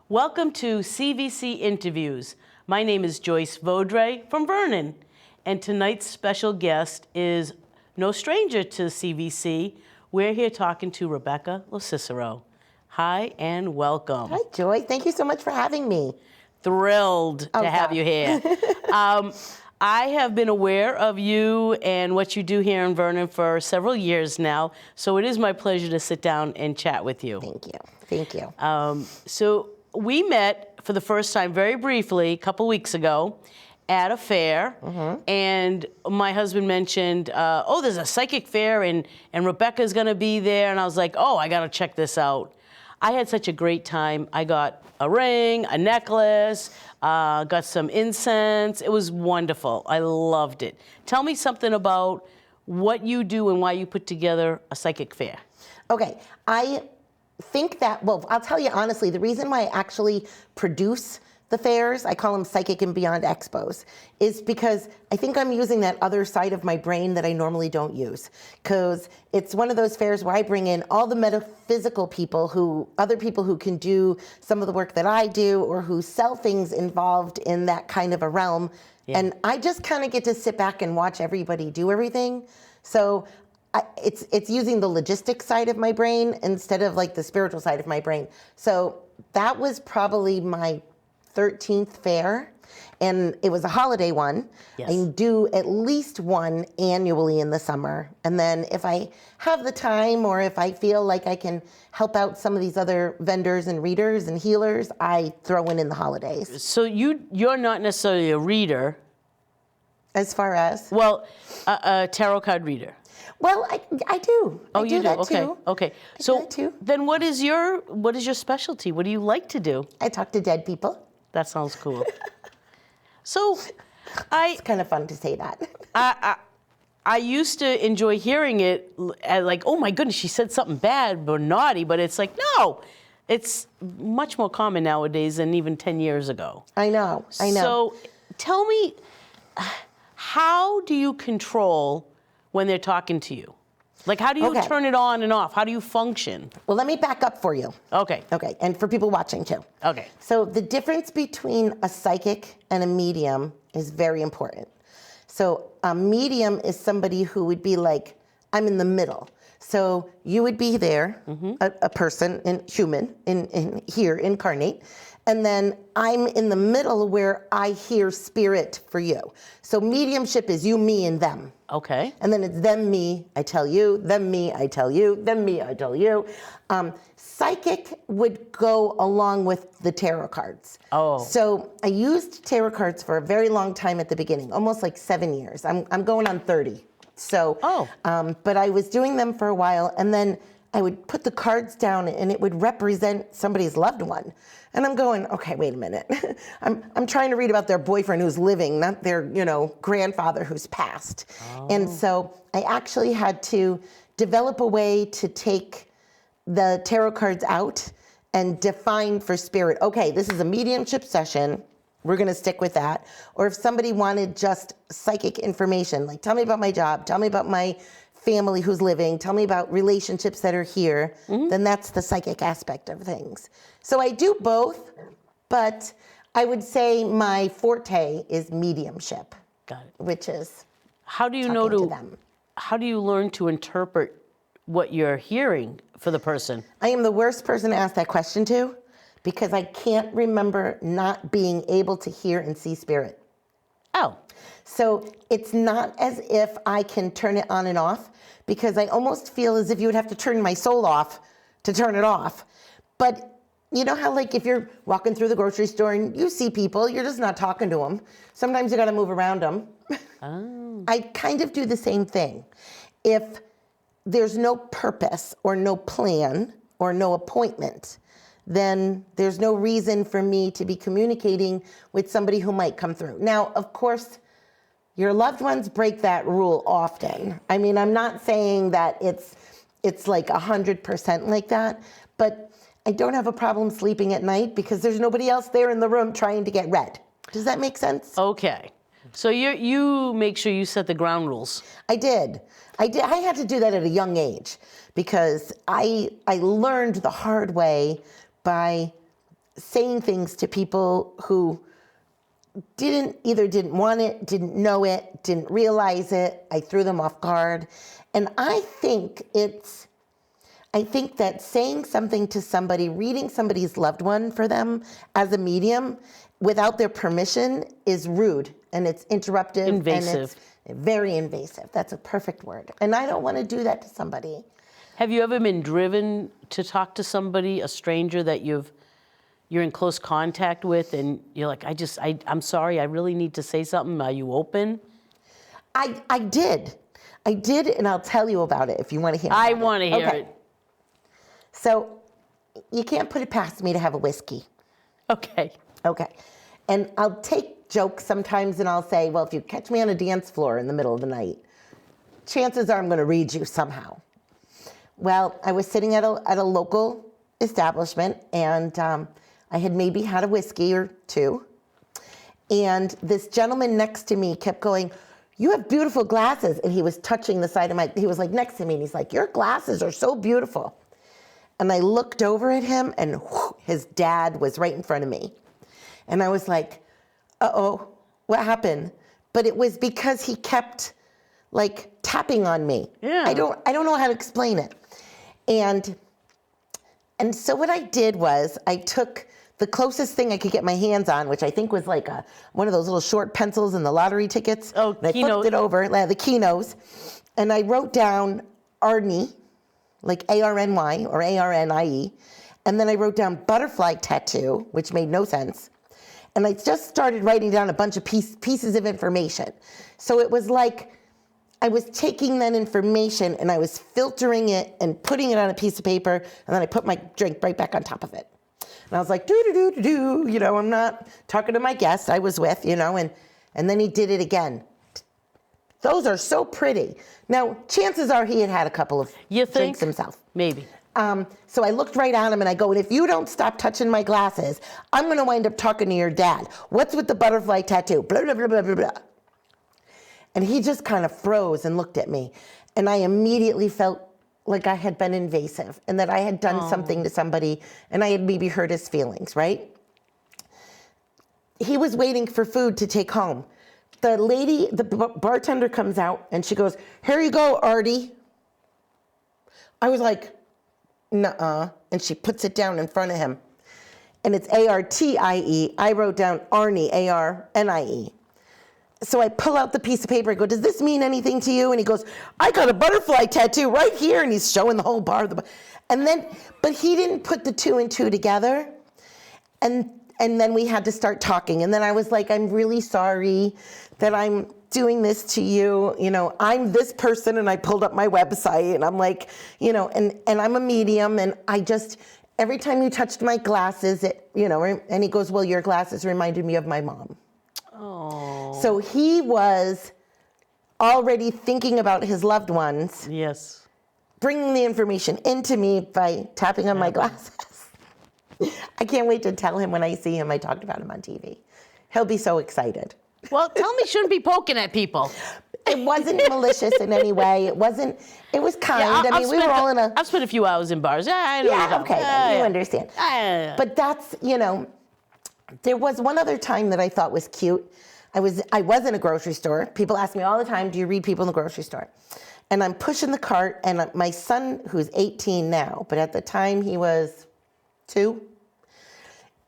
Welcome to CVC Interviews. My name is Joyce Vaudrey from Vernon, and tonight's special guest is no stranger to CVC. We're here talking to Rebecca LoCicero. Hi and welcome. Hi, Joyce. Thank you so much for having me. Thrilled to have you here. I have been aware of you and what you do here in Vernon for several years now, so it is my pleasure to sit down and chat with you. Thank you. Thank you. So we met for the first time very briefly a couple weeks ago at a fair, and my husband mentioned, oh, there's a psychic fair and Rebecca's gonna be there, and I was like, oh, I gotta check this out. I had such a great time. I got a ring, a necklace, got some incense. It was wonderful. I loved it. Tell me something about what you do and why you put together a psychic fair. Okay, I think that, well, I'll tell you honestly, the reason why I actually produce the fairs, I call them Psychic and Beyond Expos, is because I think I'm using that other side of my brain that I normally don't use. Because it's one of those fairs where I bring in all the metaphysical people other people who can do some of the work that I do or who sell things involved in that kind of a realm. Yeah. And I just kind of get to sit back and watch everybody do everything. So it's using the logistic side of my brain instead of like the spiritual side of my brain. So that was probably my 13th fair, and it was a holiday one. Yes. I do at least one annually in the summer. And then if I have the time or if I feel like I can help out some of these other vendors and readers and healers, I throw in the holidays. So you're not necessarily a reader. As far as? Well, a tarot card reader. Well, I do. Oh, I do you do? that Okay. too. Okay. So then what is your specialty? What do you like to do? I talk to dead people. That sounds cool. So it's kind of fun to say that. I used to enjoy hearing it like, oh my goodness, she said something bad or naughty, but it's like, no, it's much more common nowadays than even 10 years ago. I know. So tell me, how do you control when they're talking to you? Like, how do you turn it on and off? How do you function? Well, let me back up for you. Okay. Okay, and for people watching too. Okay. So the difference between a psychic and a medium is very important. So a medium is somebody who would be like, I'm in the middle. So you would be there, a person, human, in here, incarnate, and then I'm in the middle where I hear spirit for you. So mediumship is you, me, and them. Okay. And then it's them, me, I tell you, them, me, I tell you, them, me, I tell you. Psychic would go along with the tarot cards. Oh. So I used tarot cards for a very long time at the beginning, almost like 7 years. I'm going on 30. So, but I was doing them for a while, and then I would put the cards down and it would represent somebody's loved one. And I'm going, okay, wait a minute. I'm trying to read about their boyfriend who's living, not their, grandfather who's passed. Oh. And so I actually had to develop a way to take the tarot cards out and define for spirit, okay, this is a mediumship session. We're going to stick with that. Or if somebody wanted just psychic information, like tell me about my job, tell me about my family who's living, tell me about relationships that are here, then that's the psychic aspect of things. So I do both, but I would say my forte is mediumship. Got it. Which is how do you know to them. How do you learn to interpret what you're hearing for the person? I am the worst person to ask that question to, because I can't remember not being able to hear and see spirit. Oh. So it's not as if I can turn it on and off, because I almost feel as if you would have to turn my soul off to turn it off. But you know how, like, if you're walking through the grocery store and you see people, you're just not talking to them. Sometimes you got to move around them. Oh. I kind of do the same thing. If there's no purpose or no plan or no appointment, then there's no reason for me to be communicating with somebody who might come through. Now, of course, your loved ones break that rule often. I mean, I'm not saying that it's like 100% like that, but I don't have a problem sleeping at night because there's nobody else there in the room trying to get read. Does that make sense? Okay. So you make sure you set the ground rules. I did. I had to do that at a young age because I learned the hard way by saying things to people who either didn't want it, didn't know it, didn't realize it. I threw them off guard. And I think that saying something to somebody, reading somebody's loved one for them as a medium without their permission is rude, and it's interruptive. Invasive. And it's very invasive. That's a perfect word. And I don't want to do that to somebody. Have you ever been driven to talk to somebody, a stranger that you're in close contact with, and you're like, I'm sorry, I really need to say something. Are you open? I did, and I'll tell you about it if you want to hear. I want to hear it. So you can't put it past me to have a whiskey. Okay. Okay. And I'll take jokes sometimes, and I'll say, well, if you catch me on a dance floor in the middle of the night, chances are I'm going to read you somehow. Well, I was sitting at a local establishment, and I had maybe had a whiskey or two. And this gentleman next to me kept going, you have beautiful glasses. And he was touching the side of he was like next to me, and he's like, your glasses are so beautiful. And I looked over at him, and his dad was right in front of me. And I was like, uh-oh, what happened? But it was because he kept like tapping on me. Yeah. I don't know how to explain it. And so what I did was I took the closest thing I could get my hands on, which I think was like one of those little short pencils in the lottery tickets. Oh, and I flipped it over, the keynotes, and I wrote down Arnie, like A-R-N-Y or A-R-N-I-E, and then I wrote down butterfly tattoo, which made no sense. And I just started writing down a bunch of pieces of information. So it was like I was taking that information and I was filtering it and putting it on a piece of paper, and then I put my drink right back on top of it. And I was like, do-do-do-do-do, I'm not talking to my guest I was with, and then he did it again. Those are so pretty. Now, chances are he had had a couple of drinks himself. Maybe. So I looked right at him and I go, and if you don't stop touching my glasses, I'm going to wind up talking to your dad. What's with the butterfly tattoo? Blah, blah, blah, blah, blah, blah. And he just kind of froze and looked at me. And I immediately felt like I had been invasive and that I had done something to somebody and I had maybe hurt his feelings, right? He was waiting for food to take home. The bartender comes out and she goes, here you go, Artie. I was like, nuh-uh. And she puts it down in front of him. And it's A-R-T-I-E. I wrote down Arnie, A-R-N-I-E. So I pull out the piece of paper. I go, does this mean anything to you? And he goes, I got a butterfly tattoo right here. And he's showing the whole bar. But he didn't put the two and two together. And then we had to start talking. And then I was like, I'm really sorry that I'm doing this to you. I'm this person. And I pulled up my website. And I'm like, and I'm a medium. And I just, every time you touched my glasses, and he goes, well, your glasses reminded me of my mom. Oh. So he was already thinking about his loved ones. Yes. Bringing the information into me by tapping on my glasses. I can't wait to tell him when I see him I talked about him on TV. He'll be so excited. Well, tell him he shouldn't be poking at people. It wasn't malicious in any way. It was kind. Yeah, we were all in a... I've spent a few hours in bars. Yeah, I know. Yeah, okay, you understand. But that's, there was one other time that I thought was cute. I was in a grocery store. People ask me all the time, do you read people in the grocery store? And I'm pushing the cart, and my son, who's 18 now, but at the time he was 2,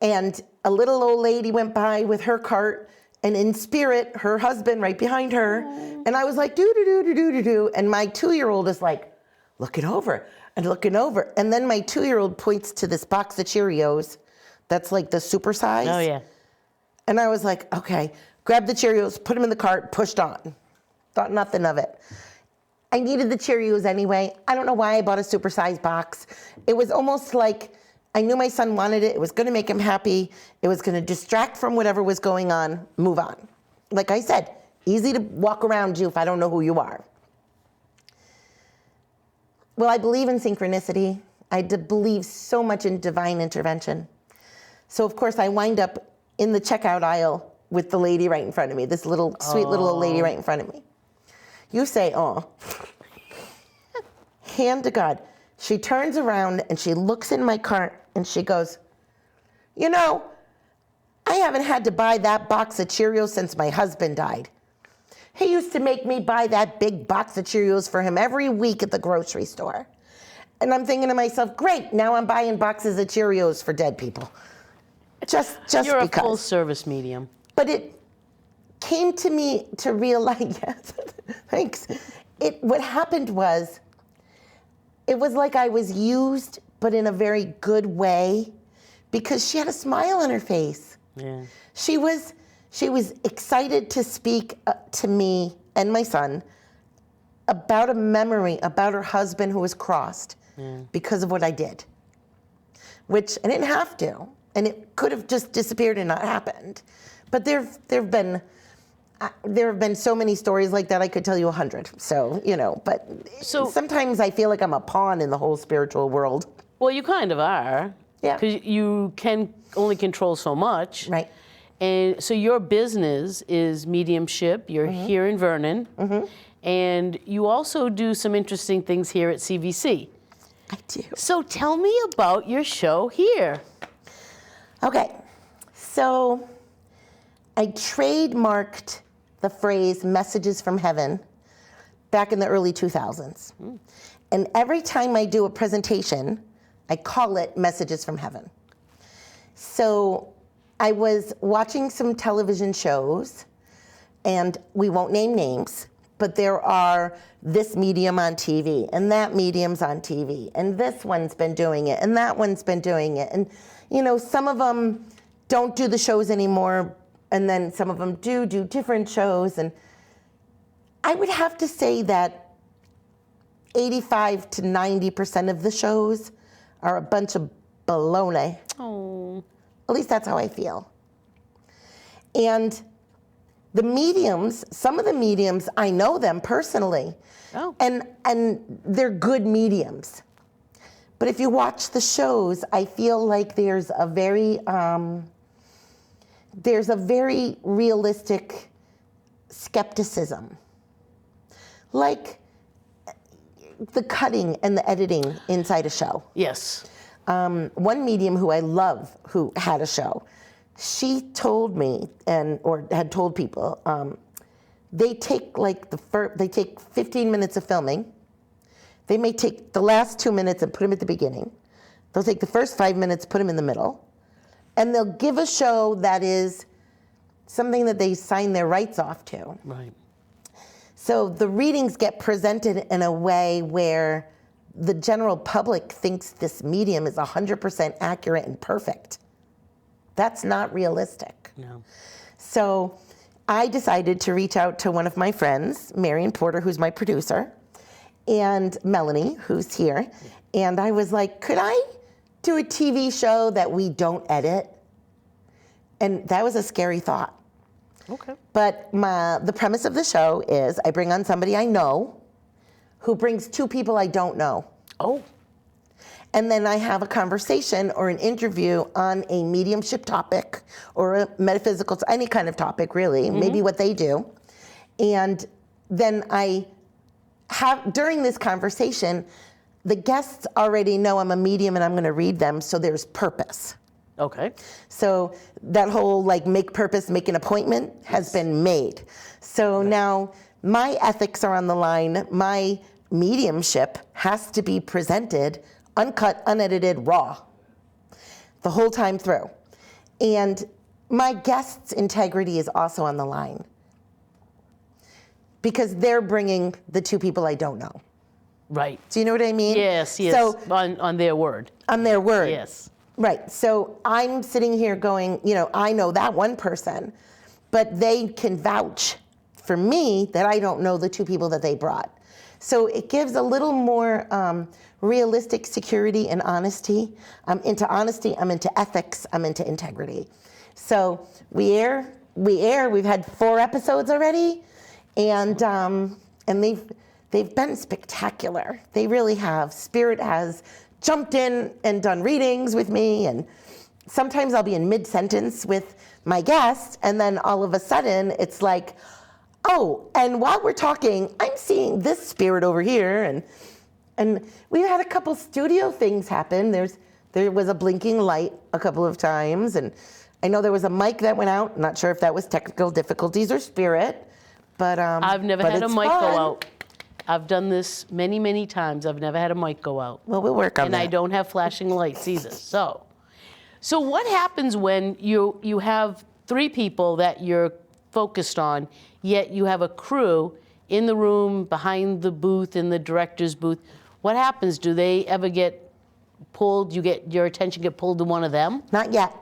and a little old lady went by with her cart, and in spirit, her husband right behind her, and I was like, do-do-do-do-do-do-do, and my 2-year-old is like, looking over, and then my 2-year-old points to this box of Cheerios that's like the super size. Oh, yeah. And I was like, okay, grabbed the Cheerios, put them in the cart, pushed on. Thought nothing of it. I needed the Cheerios anyway. I don't know why I bought a supersized box. It was almost like I knew my son wanted it. It was going to make him happy. It was going to distract from whatever was going on. Move on. Like I said, easy to walk around you if I don't know who you are. Well, I believe in synchronicity. I believe so much in divine intervention. So, of course, I wind up in the checkout aisle with the lady right in front of me, this little sweet little old lady right in front of me. You say, oh. Hand to God. She turns around and she looks in my cart and she goes, you know, I haven't had to buy that box of Cheerios since my husband died. He used to make me buy that big box of Cheerios for him every week at the grocery store. And I'm thinking to myself, great, now I'm buying boxes of Cheerios for dead people. Just You're because. a full service medium. But it came to me to realize, yes, thanks. What happened was, it was like I was used, but in a very good way, because she had a smile on her face. Yeah. She was excited to speak to me and my son about a memory about her husband who was crossed because of what I did, which I didn't have to, and it could have just disappeared and not happened. But there have been so many stories like that. I could tell you 100. So, you know, but sometimes I feel like I'm a pawn in the whole spiritual world. Well, you kind of are. Yeah. Because you can only control so much. Right. And so your business is mediumship. You're here in Vernon. And you also do some interesting things here at CVC. I do. So tell me about your show here. Okay. So I trademarked the phrase messages from heaven back in the early 2000s. And every time I do a presentation, I call it messages from heaven. So I was watching some television shows, and we won't name names, but there are this medium on TV, and that medium's on TV, and this one's been doing it, and that one's been doing it. And, you know, some of them don't do the shows anymore, and then some of them do different shows. And I would have to say that 85 to 90% of the shows are a bunch of baloney. Oh. At least that's how I feel. And the mediums, some of the mediums, I know them personally. Oh. And they're good mediums. But if you watch the shows, I feel like there's a very realistic skepticism. Like the cutting and the editing inside a show. Yes. One medium who I love, who had a show, she told me, or had told people, they take they take 15 minutes of filming. They may take the last 2 minutes and put them at the beginning. They'll take the first 5 minutes, put them in the middle, and they'll give a show that is something that they sign their rights off to. Right. So the readings get presented in a way where the general public thinks this medium is 100% accurate and perfect. That's not realistic. No. So I decided to reach out to one of my friends, Marion Porter, who's my producer, and Melanie, who's here. And I was like, could I do a TV show that we don't edit? And that was a scary thought. Okay. But the premise of the show is I bring on somebody I know who brings two people I don't know. Oh. And then I have a conversation or an interview on a mediumship topic or a metaphysical, any kind of topic really, maybe what they do. And then I have, during this conversation, the guests already know I'm a medium and I'm going to read them, so there's purpose. Okay. So that whole make purpose, make an appointment has been made. So now my ethics are on the line. My mediumship has to be presented uncut, unedited, raw the whole time through. And my guest's integrity is also on the line because they're bringing the two people I don't know. Right. Do you know what I mean? Yes, yes. So, on their word. on their word. Yes. Right. So I'm sitting here going, I know that one person, but they can vouch for me that I don't know the two people that they brought. So it gives a little more realistic security and honesty. I'm into honesty, I'm into ethics, I'm into integrity. So we air, we've had 4 episodes already, and they've been spectacular. They really have. Spirit has jumped in and done readings with me, and sometimes I'll be in mid-sentence with my guest, and then all of a sudden it's like, oh, and while we're talking, I'm seeing this spirit over here, and we've had a couple studio things happen. There's There was a blinking light a couple of times, and I know there was a mic that went out. Not sure if that was technical difficulties or spirit, but I've never but had a it's mic fun. go out. I've done this many, many times. I've never had a mic go out. Well, we'll work on and that. I don't have flashing lights either. So what happens when you have 3 people that you're focused on, yet you have a crew in the room, behind the booth, in the director's booth? What happens? Do they ever get pulled? You get your attention get pulled to one of them? Not yet.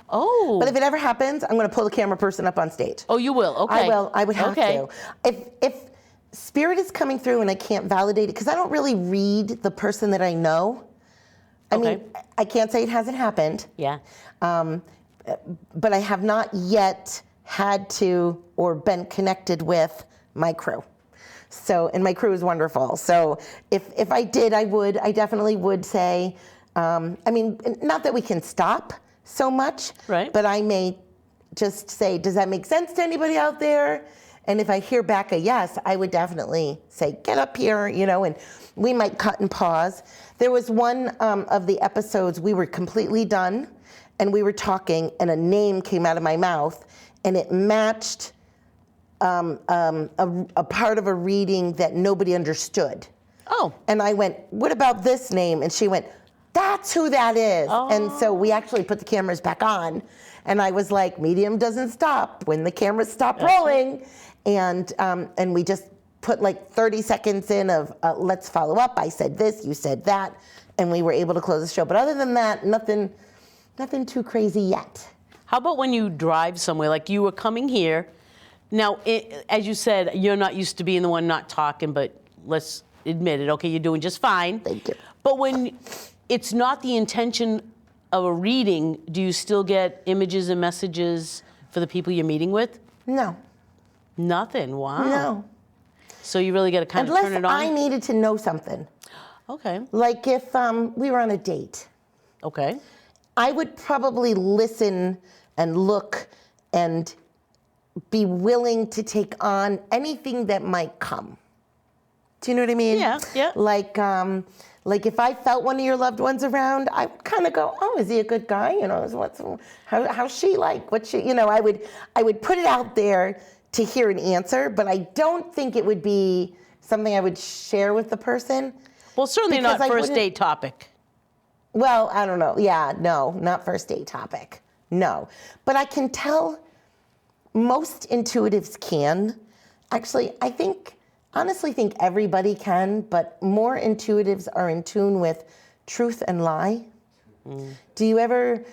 Oh. But if it ever happens, I'm going to pull the camera person up on stage. Oh, you will. Okay. I will. I would have okay. to. If spirit is coming through and I can't validate it, because I don't really read the person that I know. I mean, I can't say it hasn't happened. Yeah. But I have not yet had to or been connected with my crew. So, and my crew is wonderful. So if I did, I definitely would say, I mean, not that we can stop so much, right. but I may just say, does that make sense to anybody out there? And if I hear back a yes, I would definitely say, get up here, you know, and we might cut and pause. There was one of the episodes we were completely done and we were talking and a name came out of my mouth and it matched a part of a reading that nobody understood. Oh. And I went, what about this name? And she went, that's who that is. Oh. And so we actually put the cameras back on. And I was like, medium doesn't stop when the cameras stop rolling. And we just put like 30 seconds in of let's follow up. I said this, you said that. And we were able to close the show. But other than that, nothing too crazy yet. How about when you drive somewhere, like you were coming here? Now, as you said, you're not used to being the one not talking, but let's admit it. Okay, you're doing just fine. Thank you. But when it's not the intention of a reading, do you still get images and messages for the people you're meeting with? No. Nothing. Wow. No. So you really got to kind of turn it on? Unless I needed to know something. Okay. Like if we were on a date. Okay. I would probably listen and look and be willing to take on anything that might come. Do you know what I mean? Yeah, yeah. Like if I felt one of your loved ones around, I would kind of go, oh, is he a good guy? You know, how's she like? What's she? You know, I would put it out there to hear an answer, but I don't think it would be something I would share with the person. Well, certainly not first date topic. Well, I don't know. Yeah, no, not first date topic. No. But I can tell most intuitives can. Actually, honestly think everybody can, but more intuitives are in tune with truth and lie. Mm. Do you ever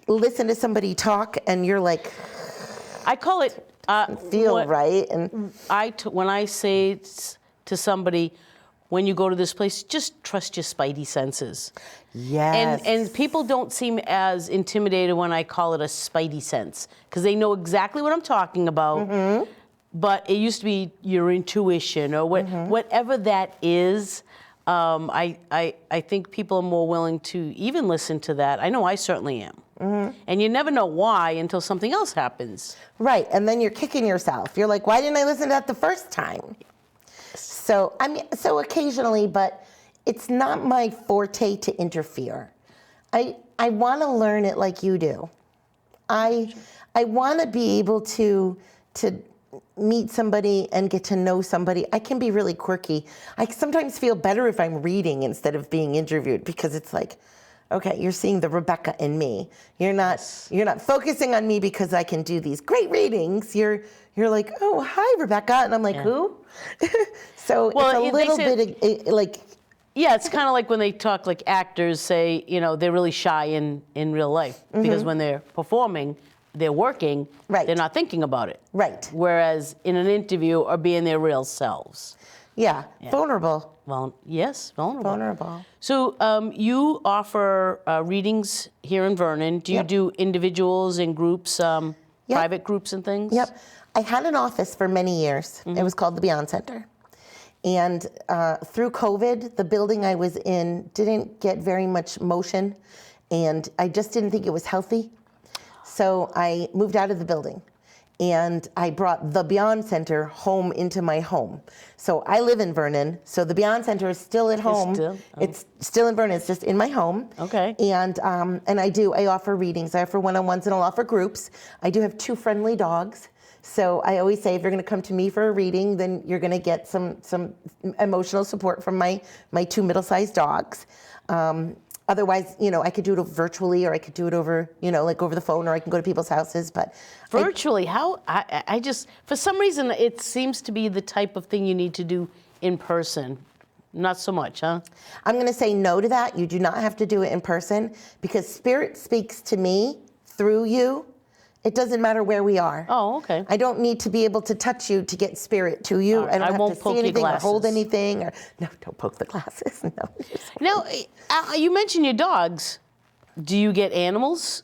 listen to somebody talk and you're like, I call it feel right? And when I say to somebody, when you go to this place, just trust your spidey senses. Yes. And people don't seem as intimidated when I call it a spidey sense, because they know exactly what I'm talking about. Mm-hmm. But it used to be your intuition or whatever that is. I think people are more willing to even listen to that. I know I certainly am. Mm-hmm. And you never know why until something else happens. Right, and then you're kicking yourself. You're like, why didn't I listen to that the first time? So occasionally, but it's not my forte to interfere. I want to learn it like you do. I want to be able to meet somebody and get to know somebody. I can be really quirky. I sometimes feel better if I'm reading instead of being interviewed, because it's like, okay, you're seeing the Rebecca in me. You're not focusing on me because I can do these great readings. You're like, oh, hi, Rebecca. And I'm like, who? So it's a little bit like... Yeah, it's kind of like when they talk, like actors say, you know, they're really shy in real life. Mm-hmm. Because when they're performing, they're working, they're not thinking about it. Right. Whereas in an interview are being their real selves. Yeah. Vulnerable. Well, yes, vulnerable. Vulnerable. So you offer readings here in Vernon. Do you do individuals and groups, private groups and things? Yep. I had an office for many years. Mm-hmm. It was called the Beyond Center. And through COVID, the building I was in didn't get very much motion, and I just didn't think it was healthy. So I moved out of the building. and I brought the Beyond Center home into my home. So I live in Vernon, so the Beyond Center is still at home. It's still in Vernon, it's just in my home. Okay. And I offer readings. I offer one-on-ones and I'll offer groups. I do have 2 friendly dogs. So I always say, if you're going to come to me for a reading, then you're going to get some emotional support from my 2 middle-sized dogs. Otherwise, I could do it virtually, or I could do it over, like over the phone, or I can go to people's houses. But virtually, I just, for some reason, it seems to be the type of thing you need to do in person. Not so much, huh? I'm going to say no to that. You do not have to do it in person, because Spirit speaks to me through you. It doesn't matter where we are. Oh, okay. I don't need to be able to touch you to get Spirit to you. Right. I don't won't have to poke see anything your or hold glasses. anything. No, don't poke the glasses. No. Now, you mentioned your dogs. Do you get animals?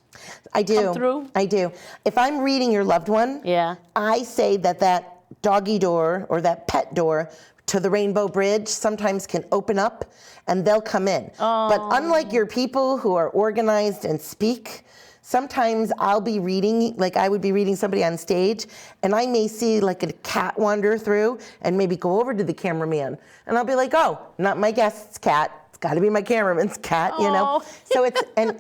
I do. Come through? I do. If I'm reading your loved one, Yeah. I say that doggy door or that pet door to the Rainbow Bridge sometimes can open up and they'll come in. Oh. But unlike your people who are organized and speak, sometimes I'll be reading, like I would be reading somebody on stage, and I may see like a cat wander through and maybe go over to the cameraman. And I'll be like, oh, not my guest's cat. It's got to be my cameraman's cat, So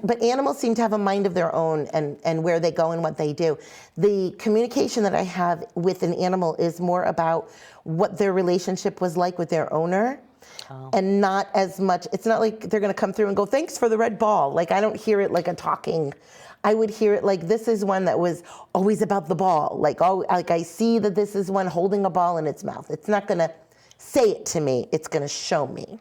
but animals seem to have a mind of their own and where they go and what they do. The communication that I have with an animal is more about what their relationship was like with their owner. And not as much, it's not like they're going to come through and go, thanks for the red ball. Like, I don't hear it like a talking. I would hear it like, this is one that was always about the ball. Like I see that this is one holding a ball in its mouth. It's not going to say it to me. It's going to show me,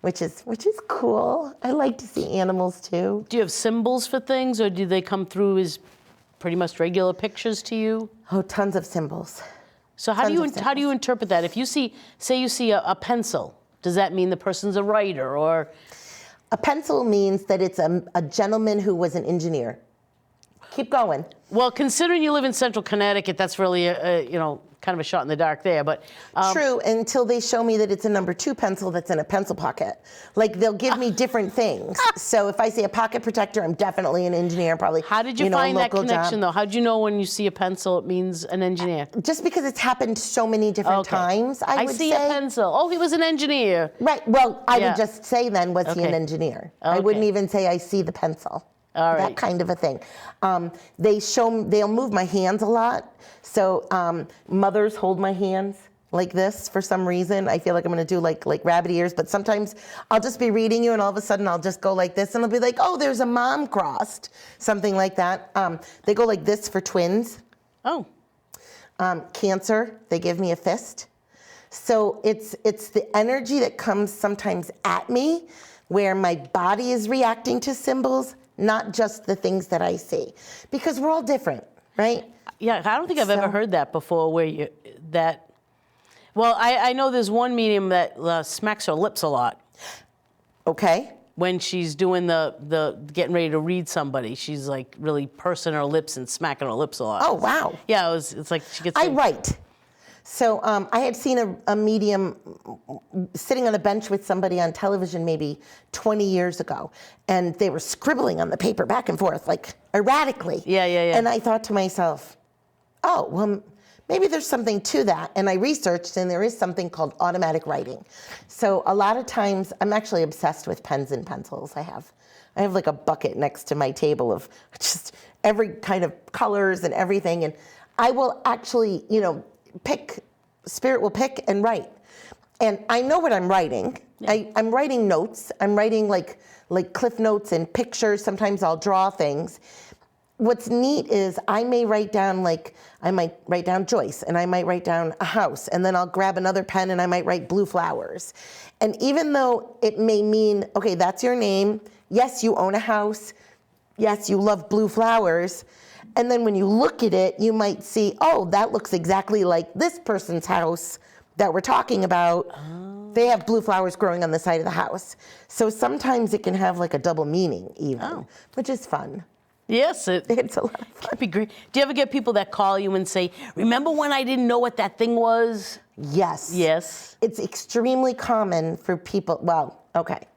which is cool. I like to see animals too. Do you have symbols for things, or do they come through as pretty much regular pictures to you? Oh, tons of symbols. So how do you interpret that? If you see, say you see a pencil, does that mean the person's a writer, or? A pencil means that it's a gentleman who was an engineer. Keep going. Well, considering you live in Central Connecticut, that's really kind of a shot in the dark there. But true, until they show me that it's a number 2 pencil that's in a pencil pocket. Like, they'll give me different things. So if I see a pocket protector, I'm definitely an engineer. Probably. How did you find that connection, though? How did you know when you see a pencil it means an engineer? Just because it's happened so many different times, I would see say. a pencil. Oh, he was an engineer. Right. Well, I would just say then, was he an engineer? I wouldn't even say I see the pencil. All right. That kind of a thing. They'll move my hands a lot. So mothers hold my hands like this for some reason. I feel like I'm going to do like rabbit ears, but sometimes I'll just be reading you and all of a sudden I'll just go like this and I'll be like, oh, there's a mom crossed, something like that. They go like this for twins. Oh. Cancer, they give me a fist. So it's the energy that comes sometimes at me where my body is reacting to symbols, not just the things that I see, because we're all different, right? Yeah, I don't think I've ever heard that before. Well, I know there's one medium that smacks her lips a lot. Okay. When she's doing the getting ready to read somebody, she's like really pursing her lips and smacking her lips a lot. Oh wow. Yeah, it's like she gets. I write. So I had seen a medium sitting on a bench with somebody on television maybe 20 years ago, and they were scribbling on the paper back and forth, like erratically. Yeah. And I thought to myself, oh, well, maybe there's something to that. And I researched, and there is something called automatic writing. So a lot of times, I'm actually obsessed with pens and pencils. I have like a bucket next to my table of just every kind of colors and everything. And I will actually, Spirit will pick and write. And I know what I'm writing. Yeah. I'm writing notes. I'm writing like cliff notes and pictures. Sometimes I'll draw things. What's neat is I might write down Joyce, and I might write down a house, and then I'll grab another pen and I might write blue flowers. And even though it may mean, okay, that's your name. Yes, you own a house. Yes, you love blue flowers. And then when you look at it, you might see, oh, that looks exactly like this person's house that we're talking about. Oh. They have blue flowers growing on the side of the house. So sometimes it can have like a double meaning even, which is fun. Yes, it's a lot of fun. Be great. Do you ever get people that call you and say, remember when I didn't know what that thing was? Yes. Yes. It's extremely common for people. Well, okay.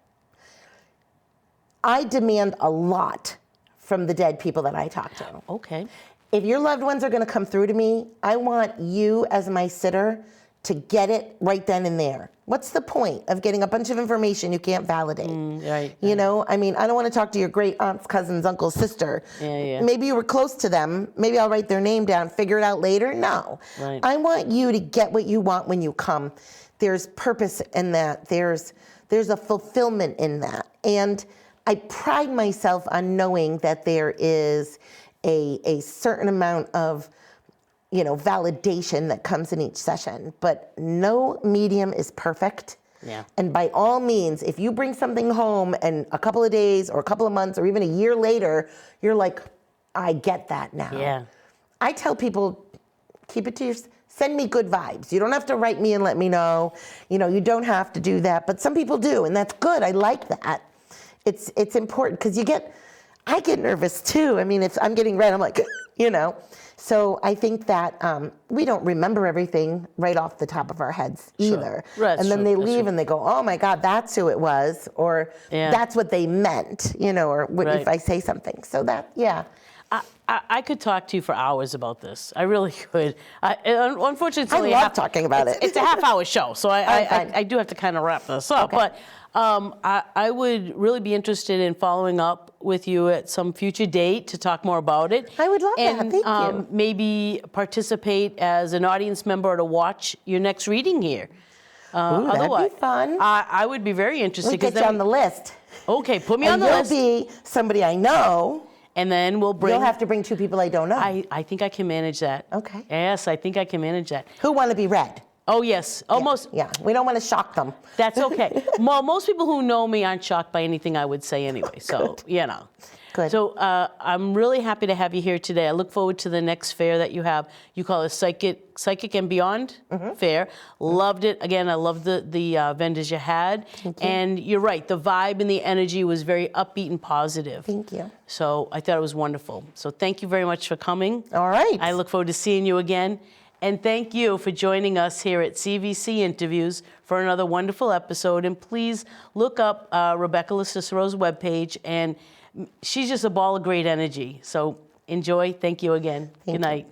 I demand a lot from the dead people that I talk to. Okay. if your loved ones are going to come through to me, I want you as my sitter to get it right then and there. What's the point of getting a bunch of information you can't validate? Right. You know, I mean, I don't want to talk to your great aunts, cousins, uncles, sister. Yeah. Maybe you were close to them. Maybe I'll write their name down, figure it out later. No. Right. I want you to get what you want when you come. There's purpose in that. There's a fulfillment in that. And I pride myself on knowing that there is a certain amount of validation that comes in each session, but no medium is perfect. Yeah. And by all means, if you bring something home and a couple of days or a couple of months or even a year later, you're like, I get that now. Yeah. I tell people, keep it to yourself. Send me good vibes. You don't have to write me and let me know. You don't have to do that, but some people do, and that's good. I like that. It's important because I get nervous too. I mean, if I'm getting read, I'm like, So I think that we don't remember everything right off the top of our heads either. Sure. Right, and then they leave true. and they go, oh my God, that's who it was, or that's what they meant, or if I say something. So I could talk to you for hours about this. I really could. Unfortunately, I love talking about it. It's a half-hour show, so I do have to kind of wrap this up. Okay. But I would really be interested in following up with you at some future date to talk more about it. I would love that. And Thank you. maybe participate as an audience member to watch your next reading here. Ooh, that'd be fun. I would be very interested. We'll get you on the list. Okay, put me on the list. You'll be somebody I know. And then we'll bring... You'll have to bring 2 people I don't know. I think I can manage that. Okay. Yes, I think I can manage that. Who want to be read? Oh, yes. Almost. Yeah, we don't want to shock them. That's okay. Well, most people who know me aren't shocked by anything I would say anyway. So, Good. So I'm really happy to have you here today. I look forward to the next fair that you have. You call it Psychic and Beyond Fair. Loved it. Again, I loved the vendors you had. Thank you. And you're right. The vibe and the energy was very upbeat and positive. Thank you. So I thought it was wonderful. So thank you very much for coming. All right. I look forward to seeing you again. And thank you for joining us here at CVC Interviews for another wonderful episode. And please look up Rebecca LoCicero's webpage. And she's just a ball of great energy. So enjoy. Thank you again. Good night.